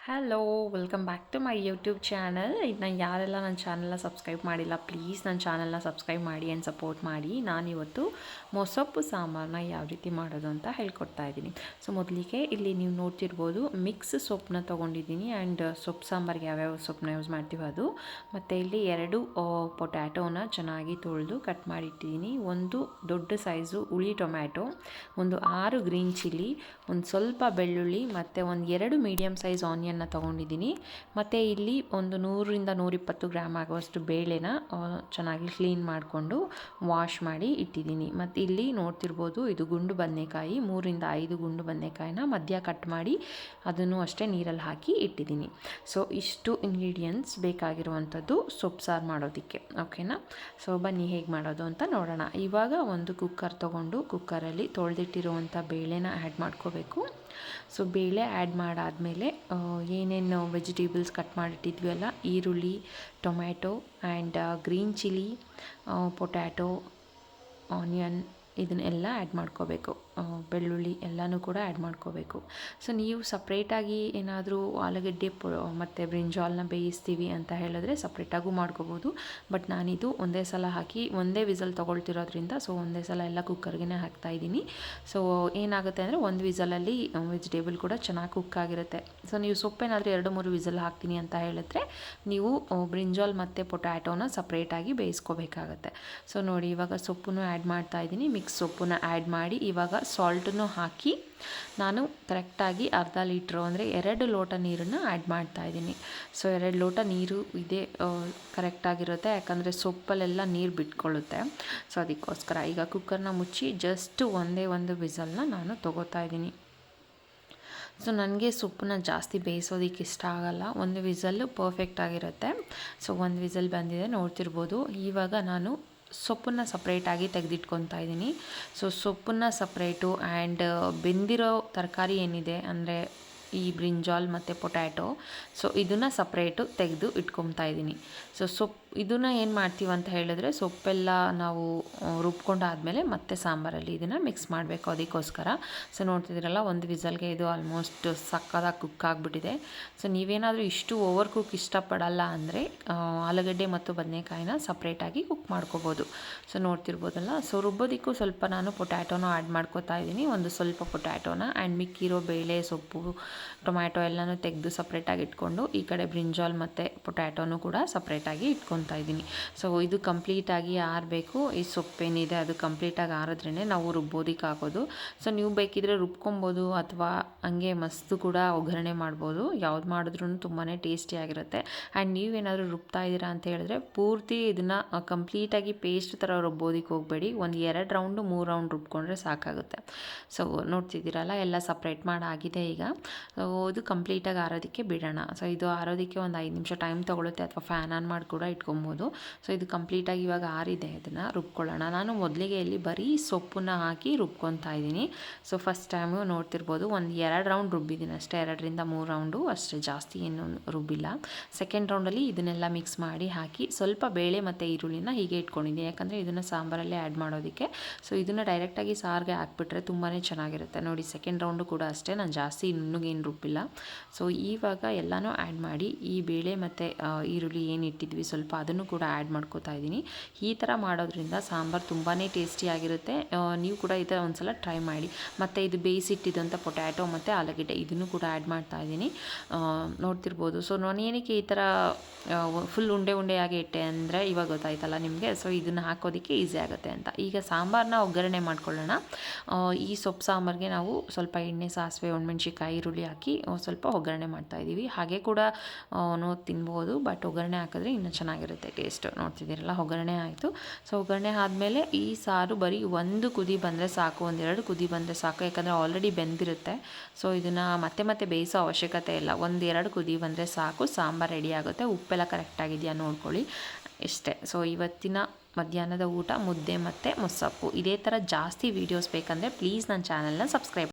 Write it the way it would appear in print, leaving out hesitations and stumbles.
Hello, welcome back to my YouTube channel. ಇದನ್ನ ಯಾರೆಲ್ಲ ನನ್ನ ಚಾನಲ್ನ ಸಬ್ಸ್ಕ್ರೈಬ್ ಮಾಡಿಲ್ಲ, ಪ್ಲೀಸ್ ನನ್ನ ಚಾನಲ್ನ ಸಬ್ಸ್ಕ್ರೈಬ್ ಮಾಡಿ ಆ್ಯಂಡ್ ಸಪೋರ್ಟ್ ಮಾಡಿ. ನಾನಿವತ್ತು ಮೊಸಪ್ಪು ಸಾಂಬಾರನ್ನ ಯಾವ ರೀತಿ ಮಾಡೋದು ಅಂತ ಹೇಳ್ಕೊಡ್ತಾ ಇದ್ದೀನಿ. ಸೊ ಮೊದಲಿಗೆ ಇಲ್ಲಿ ನೀವು ನೋಡ್ತಿರ್ಬೋದು, ಮಿಕ್ಸ್ ಸೊಪ್ಪನ್ನ ತೊಗೊಂಡಿದ್ದೀನಿ ಆ್ಯಂಡ್ ಸೊಪ್ಪು ಸಾಂಬಾರಿಗೆ ಯಾವ್ಯಾವ ಸೊಪ್ಪನ್ನ ಯೂಸ್ ಮಾಡ್ತೀವಿ ಅದು. ಮತ್ತು ಇಲ್ಲಿ 2 ಪೊಟ್ಯಾಟೋನ ಚೆನ್ನಾಗಿ ತೊಳೆದು ಕಟ್ ಮಾಡಿಟ್ಟಿದ್ದೀನಿ, ಒಂದು ದೊಡ್ಡ ಸೈಜು ಹುಳಿ ಟೊಮ್ಯಾಟೊ, ಒಂದು 6 ಗ್ರೀನ್ ಚಿಲ್ಲಿ, ಒಂದು ಸ್ವಲ್ಪ ಬೆಳ್ಳುಳ್ಳಿ ಮತ್ತು ಒಂದು 2 ಮೀಡಿಯಮ್ ಸೈಜ್ ಆನಿಯನ್ನ ತೊಗೊಂಡಿದ್ದೀನಿ. ಮತ್ತು ಇಲ್ಲಿ ಒಂದು 100ರಿಂದ 120 ಗ್ರಾಮ್ ಆಗುವಷ್ಟು ಬೇಳೆನ ಚೆನ್ನಾಗಿ ಕ್ಲೀನ್ ಮಾಡಿಕೊಂಡು ವಾಶ್ ಮಾಡಿ ಇಟ್ಟಿದ್ದೀನಿ. ಮತ್ತು ಇಲ್ಲಿ ನೋಡ್ತಿರ್ಬೋದು, ಇದು ಗುಂಡು ಬದನೆಕಾಯಿ, 3ರಿಂದ 5 ಗುಂಡು ಬದನೆಕಾಯಿನ ಮಧ್ಯ ಕಟ್ ಮಾಡಿ ಅದನ್ನು ಅಷ್ಟೇ ನೀರಲ್ಲಿ ಹಾಕಿ ಇಟ್ಟಿದ್ದೀನಿ. ಸೊ ಇಷ್ಟು ಇಂಗ್ರೀಡಿಯೆಂಟ್ಸ್ ಬೇಕಾಗಿರುವಂಥದ್ದು ಸೊಪ್ಪು ಸಾರು ಮಾಡೋದಕ್ಕೆ. ಓಕೆನಾ? ಸೊ ಬನ್ನಿ ಹೇಗೆ ಮಾಡೋದು ಅಂತ ನೋಡೋಣ. ಇವಾಗ ಒಂದು ಕುಕ್ಕರ್ ತೊಗೊಂಡು ಕುಕ್ಕರಲ್ಲಿ ತೊಳೆದಿಟ್ಟಿರುವಂಥ ಬೇಳೆನ ಆ್ಯಡ್ ಮಾಡ್ಕೋಬೇಕು. ಸೊ ಬೇಳೆ ಆ್ಯಡ್ ಮಾಡಾದಮೇಲೆ ಏನೇನು ವೆಜಿಟೇಬಲ್ಸ್ ಕಟ್ ಮಾಡಿಟ್ಟಿದ್ವಿ ಅಲ್ಲ, ಈರುಳ್ಳಿ, tomato and green chilli, potato, onion, ಇದನ್ನೆಲ್ಲ ಆ್ಯಡ್ ಮಾಡ್ಕೋಬೇಕು. ಬೆಳ್ಳುಳ್ಳಿ ಎಲ್ಲನೂ ಕೂಡ ಆ್ಯಡ್ ಮಾಡ್ಕೋಬೇಕು. ಸೊ ನೀವು ಸಪ್ರೇಟಾಗಿ ಏನಾದರೂ ಆಲೂಗಡ್ಡೆ ಮತ್ತು ಬ್ರಿಂಜಾಲ್ನ ಬೇಯಿಸ್ತೀವಿ ಅಂತ ಹೇಳಿದ್ರೆ ಸಪ್ರೇಟಾಗೂ ಮಾಡ್ಕೋಬೋದು. ಬಟ್ ನಾನಿದು ಒಂದೇ ಸಲ ಹಾಕಿ ಒಂದೇ ವಿಸಲ್ ತೊಗೊಳ್ತಿರೋದ್ರಿಂದ ಸೊ ಒಂದೇ ಸಲ ಎಲ್ಲ ಕುಕ್ಕರ್ಗೆ ಹಾಕ್ತಾಯಿದ್ದೀನಿ. ಸೊ ಏನಾಗುತ್ತೆ ಅಂದರೆ ಒಂದು ವಿಸಲಲ್ಲಿ ವೆಜಿಟೇಬಲ್ ಕೂಡ ಚೆನ್ನಾಗಿ ಕುಕ್ ಆಗಿರುತ್ತೆ. ಸೊ ನೀವು ಸೊಪ್ಪೇನಾದರೂ 2-3 ವಿಸಲ್ ಹಾಕ್ತೀನಿ ಅಂತ ಹೇಳಿದ್ರೆ ನೀವು ಬ್ರಿಂಜಾಲ್ ಮತ್ತು ಪೊಟ್ಯಾಟೋನ ಸಪ್ರೇಟಾಗಿ ಬೇಯಿಸ್ಕೋಬೇಕಾಗತ್ತೆ. ಸೊ ನೋಡಿ, ಇವಾಗ ಸೊಪ್ಪನ್ನು ಆ್ಯಡ್ ಮಾಡ್ತಾಯಿದ್ದೀನಿ. ಮಿಕ್ಸ್ ಸೊಪ್ಪನ್ನು ಆ್ಯಡ್ ಮಾಡಿ ಇವಾಗ ಸಾಲ್ಟನ್ನು ಹಾಕಿ ನಾನು ಕರೆಕ್ಟಾಗಿ ಅರ್ಧ ಲೀಟ್ರು ಅಂದರೆ 2 ಲೋಟ ನೀರನ್ನು ಆ್ಯಡ್ ಮಾಡ್ತಾಯಿದ್ದೀನಿ. ಸೊ 2 ಲೋಟ ನೀರು ಇದೆ ಕರೆಕ್ಟಾಗಿರುತ್ತೆ, ಯಾಕಂದರೆ ಸೊಪ್ಪಲ್ಲೆಲ್ಲ ನೀರು ಬಿಟ್ಕೊಳ್ಳುತ್ತೆ. ಸೊ ಅದಕ್ಕೋಸ್ಕರ ಈಗ ಕುಕ್ಕರ್ನ ಮುಚ್ಚಿ ಜಸ್ಟ್ ಒಂದೇ ಒಂದು ವಿಸಲ್ನ ನಾನು ತೊಗೋತಾ ಇದ್ದೀನಿ. ಸೊ ನನಗೆ ಸೊಪ್ಪನ್ನ ಜಾಸ್ತಿ ಬೇಯಿಸೋದಕ್ಕೆ ಇಷ್ಟ ಆಗಲ್ಲ, ಒಂದು ವಿಸಲ್ಲು ಪರ್ಫೆಕ್ಟಾಗಿರುತ್ತೆ. ಸೊ ಒಂದು ವಿಸಲ್ ಬಂದಿದೆ ನೋಡ್ತಿರ್ಬೋದು. ಇವಾಗ ನಾನು ಸೊಪ್ಪನ್ನು ಸಪ್ರೇಟಾಗಿ ತೆಗೆದಿಟ್ಕೊತಾ ಇದ್ದೀನಿ. ಸೊ ಸೊಪ್ಪನ್ನು ಸಪ್ರೇಟು ಆ್ಯಂಡ್ ಬೆಂದಿರೋ ತರಕಾರಿ ಏನಿದೆ ಅಂದರೆ ಈ ಬ್ರಿಂಜಾಲ್ ಮತ್ತು ಪೊಟ್ಯಾಟೊ, ಸೊ ಇದನ್ನು ಸಪ್ರೇಟು ತೆಗೆದು ಇಟ್ಕೊತಾ ಇದ್ದೀನಿ. ಸೊ ಇದನ್ನು ಏನು ಮಾಡ್ತೀವಿ ಅಂತ ಹೇಳಿದ್ರೆ, ಸೊಪ್ಪೆಲ್ಲ ನಾವು ರುಬ್ಕೊಂಡಾದಮೇಲೆ ಮತ್ತೆ ಸಾಂಬಾರಲ್ಲಿ ಇದನ್ನು ಮಿಕ್ಸ್ ಮಾಡಬೇಕು, ಅದಕ್ಕೋಸ್ಕರ. ಸೊ ನೋಡ್ತಿದ್ದೀರಲ್ಲ, ಒಂದು ವಿಸಲ್ಗೆ ಇದು ಆಲ್ಮೋಸ್ಟ್ ಸಕ್ಕದಾಗಿ ಕುಕ್ ಆಗಿಬಿಟ್ಟಿದೆ. ಸೊ ನೀವೇನಾದರೂ ಇಷ್ಟು ಓವರ್ ಕುಕ್ ಇಷ್ಟಪಡಲ್ಲ ಅಂದರೆ ಆಲೂಗಡ್ಡೆ ಮತ್ತು ಬದನೆಕಾಯಿನ ಸಪ್ರೇಟಾಗಿ ಕುಕ್ ಮಾಡ್ಕೋಬೋದು. ಸೊ ನೋಡ್ತಿರ್ಬೋದಲ್ಲ. ಸೊ ರುಬ್ಬೋದಕ್ಕೂ ಸ್ವಲ್ಪ ನಾನು ಪೊಟ್ಯಾಟೋನ ಆ್ಯಡ್ ಮಾಡ್ಕೋತಾ ಇದ್ದೀನಿ, ಒಂದು ಸ್ವಲ್ಪ ಪೊಟ್ಯಾಟೋನ ಆ್ಯಂಡ್ ಮಿಕ್ಕಿರೋ ಬೇಳೆ, ಸೊಪ್ಪು, ಟೊಮ್ಯಾಟೊ ಎಲ್ಲನೂ ತೆಗೆದು ಸಪ್ರೇಟಾಗಿ ಇಟ್ಕೊಂಡು ಈ ಕಡೆ ಬ್ರಿಂಜಾಲ್ ಮತ್ತು ಪೊಟ್ಯಾಟೋನು ಕೂಡ ಸಪ್ರೇಟಾಗಿ ಇಟ್ಕೊತಾ ಇದ್ದೀನಿ. ಸೊ ಇದು ಕಂಪ್ಲೀಟಾಗಿ ಆರಬೇಕು. ಈ ಸೊಪ್ಪೇನಿದೆ ಅದು ಕಂಪ್ಲೀಟಾಗಿ ಆರಿದ್ರೇ ನಾವು ರುಬ್ಬೋದಕ್ಕೆ ಹಾಕೋದು. ಸೊ ನೀವು ಬೇಕಿದ್ರೆ ರುಬ್ಕೊಬೋದು ಅಥವಾ ಹಂಗೆ ಮಸ್ತು ಕೂಡ ಒಗ್ಗರಣೆ ಮಾಡ್ಬೋದು. ಯಾವ್ದು ಮಾಡಿದ್ರೂ ತುಂಬಾ ಟೇಸ್ಟಿಯಾಗಿರುತ್ತೆ. ಆ್ಯಂಡ್ ನೀವೇನಾದರೂ ರುಬ್ತಾ ಇದ್ದೀರಾ ಅಂತ ಹೇಳಿದ್ರೆ ಪೂರ್ತಿ ಇದನ್ನು ಕಂಪ್ಲೀಟಾಗಿ ಪೇಸ್ಟ್ ಥರ ರುಬ್ಬೋದಕ್ಕೆ ಹೋಗಬೇಡಿ. ಒಂದು 2 ರೌಂಡು 3 ರೌಂಡ್ ರುಬ್ಕೊಂಡ್ರೆ ಸಾಕಾಗುತ್ತೆ. ಸೊ ನೋಡ್ತಿದ್ದೀರಲ್ಲ, ಎಲ್ಲ ಸಪ್ರೇಟ್ ಮಾಡಾಗಿದೆ. ಈಗ ಇದು ಕಂಪ್ಲೀಟಾಗಿ ಆರೋದಕ್ಕೆ ಬಿಡೋಣ. ಸೊ ಇದು ಆರೋದಕ್ಕೆ ಒಂದು 5 ನಿಮಿಷ ಟೈಮ್ ತೊಗೊಳುತ್ತೆ, ಅಥವಾ ಫ್ಯಾನ್ ಆನ್ ಮಾಡಿ ಕೂಡ ಇಟ್ಕೊಬೋದು. ಸೊ ಇದು ಕಂಪ್ಲೀಟಾಗಿ ಇವಾಗ ಆರಿದೆ, ಇದನ್ನು ರುಬ್ಕೊಳ್ಳೋಣ. ನಾನು ಮೊದಲಿಗೆ ಇಲ್ಲಿ ಬರೀ ಸೊಪ್ಪನ್ನ ಹಾಕಿ ರುಬ್ಕೊತಾ ಇದ್ದೀನಿ. ಸೊ ಫಸ್ಟ್ ಟೈಮು ನೋಡ್ತಿರ್ಬೋದು, ಒಂದು 2 ರೌಂಡ್ ರುಬ್ಬಿದ್ದೀನಿ ಅಷ್ಟೇ, 2ರಿಂದ 3 ರೌಂಡು ಅಷ್ಟೇ, ಜಾಸ್ತಿ ಏನು ರುಬ್ಬಿಲ್ಲ. ಸೆಕೆಂಡ್ ರೌಂಡಲ್ಲಿ ಇದನ್ನೆಲ್ಲ ಮಿಕ್ಸ್ ಮಾಡಿ ಹಾಕಿ ಸ್ವಲ್ಪ ಬೇಳೆ ಮತ್ತು ಈರುಳ್ಳಿನ ಹೀಗೆ ಇಟ್ಕೊಂಡಿದ್ದೀನಿ, ಯಾಕಂದರೆ ಇದನ್ನು ಸಾಂಬಾರಲ್ಲೇ ಆ್ಯಡ್ ಮಾಡೋದಕ್ಕೆ. ಸೊ ಇದನ್ನು ಡೈರೆಕ್ಟಾಗಿ ಸಾರಿಗೆ ಹಾಕ್ಬಿಟ್ರೆ ತುಂಬಾ ಚೆನ್ನಾಗಿರುತ್ತೆ. ನೋಡಿ, ಸೆಕೆಂಡ್ ರೌಂಡು ಕೂಡ ಅಷ್ಟೇ, ನಾನು ಜಾಸ್ತಿ ನುಣ್ಣಗೇನು ರುಬ್ಬಿಲ್ಲ. ಸೊ ಇವಾಗ ಎಲ್ಲನೂ ಆ್ಯಡ್ ಮಾಡಿ ಈ ಬೇಳೆ ಮತ್ತು ಈರುಳ್ಳಿ ಏನು ಇಟ್ಟಿದ್ವಿ ಸ್ವಲ್ಪ ಅದನ್ನು ಕೂಡ ಆ್ಯಡ್ ಮಾಡ್ಕೋತಾ ಇದ್ದೀನಿ. ಈ ಥರ ಮಾಡೋದ್ರಿಂದ ಸಾಂಬಾರು ತುಂಬಾ ಟೇಸ್ಟಿಯಾಗಿರುತ್ತೆ. ನೀವು ಕೂಡ ಈ ಥರ ಒಂದ್ಸಲ ಟ್ರೈ ಮಾಡಿ. ಮತ್ತು ಇದು ಬೇಯಿಸಿಟ್ಟಿದ್ದಂಥ ಪೊಟ್ಯಾಟೊ ಮತ್ತು ಆಲೂಗಡ್ಡೆ ಇದನ್ನು ಕೂಡ ಆ್ಯಡ್ ಮಾಡ್ತಾ ಇದ್ದೀನಿ, ನೋಡ್ತಿರ್ಬೋದು. ಸೊ ನಾನು ಏನಕ್ಕೆ ಈ ಥರ ಫುಲ್ ಉಂಡೆಯಾಗಿ ಇಟ್ಟೆ ಅಂದರೆ ಇವಾಗ ಗೊತ್ತಾಯ್ತಲ್ಲ ನಿಮಗೆ. ಸೊ ಇದನ್ನು ಹಾಕೋದಕ್ಕೆ ಈಸಿ ಆಗುತ್ತೆ ಅಂತ. ಈಗ ಸಾಂಬಾರನ್ನ ಒಗ್ಗರಣೆ ಮಾಡ್ಕೊಳ್ಳೋಣ. ಈ ಸೊಪ್ಪು ಸಾಂಬಾರಿಗೆ ನಾವು ಸ್ವಲ್ಪ ಎಣ್ಣೆ, ಸಾಸಿವೆ, ಒಣಮೆಣ್ಸಿಕಾಯಿ, ಈರುಳ್ಳಿ ಹಾಕಿ ಸ್ವಲ್ಪ ಒಗ್ಗರಣೆ ಮಾಡ್ತಾಯಿದ್ದೀವಿ. ಹಾಗೆ ಕೂಡ ತಿನ್ಬೋದು, ಬಟ್ ಒಗ್ಗರಣೆ ಹಾಕಿದ್ರೆ ಇನ್ನೂ ಚೆನ್ನಾಗಿರುತ್ತೆ ಟೇಸ್ಟು. ನೋಡ್ತಿದ್ದೀರಲ್ಲ, ಒಗ್ಗರಣೆ ಆಯಿತು. ಸೊ ಒಗ್ಗರಣೆ ಆದಮೇಲೆ ಈ ಸಾರು ಬರೀ 1 ಕುದಿ ಬಂದರೆ ಸಾಕು, 1-2 ಕುದಿ ಬಂದರೆ ಸಾಕು, ಯಾಕಂದರೆ ಆಲ್ರೆಡಿ ಬೆಂದಿರುತ್ತೆ. ಸೊ ಇದನ್ನು ಮತ್ತೆ ಬೇಯಿಸೋ ಅವಶ್ಯಕತೆ ಇಲ್ಲ, 1-2 ಕುದಿ ಬಂದರೆ ಸಾಕು, ಸಾಂಬಾರು ರೆಡಿ ಆಗುತ್ತೆ. ಉಪ್ಪೆಲ್ಲ ಕರೆಕ್ಟಾಗಿದೆಯಾ ನೋಡ್ಕೊಳ್ಳಿ, ಇಷ್ಟೇ. ಸೊ ಇವತ್ತಿನ ಮಧ್ಯಾಹ್ನದ ಊಟ ಮುದ್ದೆ ಮತ್ತು ಮೊಸಪ್ಪು. ಇದೇ ಥರ ಜಾಸ್ತಿ ವೀಡಿಯೋಸ್ ಬೇಕಂದರೆ ಪ್ಲೀಸ್ ನನ್ನ ಚಾನಲ್ನ ಸಬ್ಸ್ಕ್ರೈಬ್